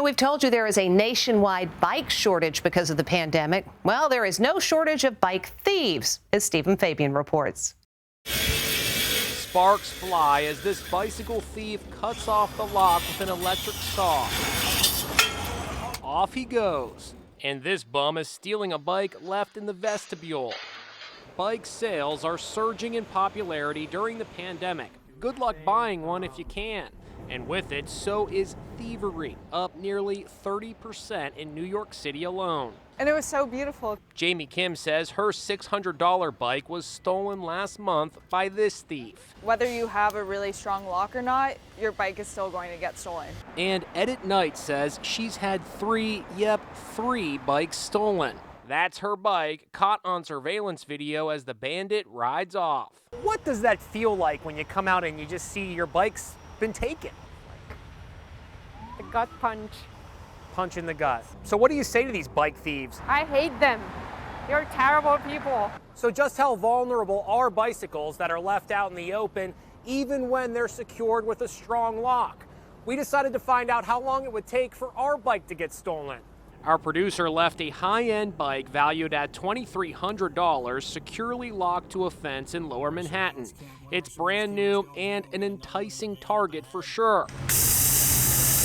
We've told you there is a nationwide bike shortage because of the pandemic. Well, there is no shortage of bike thieves, as Stephen Fabian reports. Sparks fly as this bicycle thief cuts off the lock with an electric saw. Off he goes. And this bum is stealing a bike left in the vestibule. Bike sales are surging in popularity during the pandemic. Good luck buying one if you can. And with it, so is thievery, up nearly 30% in New York City alone. And it was so beautiful. Jamie Kim says her $600 bike was stolen last month by this thief. Whether you have a really strong lock or not, your bike is still going to get stolen. And Edit Knight says she's had three bikes stolen. That's her bike, caught on surveillance video as the bandit rides off. What does that feel like when you come out and you just see your bike's been taken? The gut punch. Punch in the gut. So what do you say to these bike thieves? I hate them. They're terrible people. So just how vulnerable are bicycles that are left out in the open, even when they're secured with a strong lock? We decided to find out how long it would take for our bike to get stolen. Our producer left a high-end bike valued at $2,300 securely locked to a fence in Lower Manhattan. It's brand new and an enticing target for sure.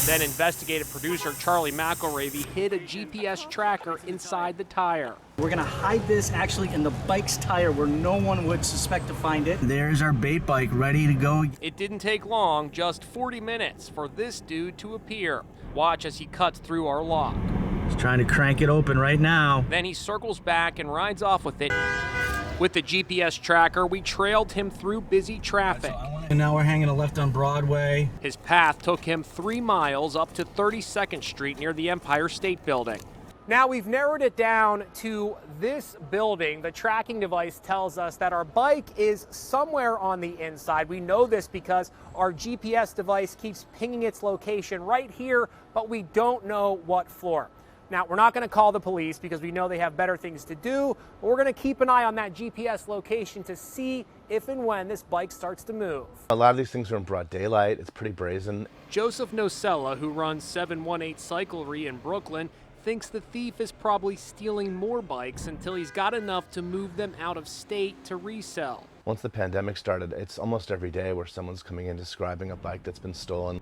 Then investigative producer Charlie McElravy hid a GPS tracker inside the tire. We're gonna hide this actually in the bike's tire where no one would suspect to find it. There's our bait bike ready to go. It didn't take long, just 40 minutes, for this dude to appear. Watch as he cuts through our lock. He's trying to crank it open right now. Then he circles back and rides off with it. With the GPS tracker, we trailed him through busy traffic. And now we're hanging a left on Broadway. His path took him 3 miles up to 32nd Street near the Empire State Building. Now we've narrowed it down to this building. The tracking device tells us that our bike is somewhere on the inside. We know this because our GPS device keeps pinging its location right here, but we don't know what floor. Now, we're not going to call the police because we know they have better things to do, but we're going to keep an eye on that GPS location to see if and when this bike starts to move. A lot of these things are in broad daylight. It's pretty brazen. Joseph Nocella, who runs 718 Cyclery in Brooklyn, thinks the thief is probably stealing more bikes until he's got enough to move them out of state to resell. Once the pandemic started, it's almost every day where someone's coming in describing a bike that's been stolen.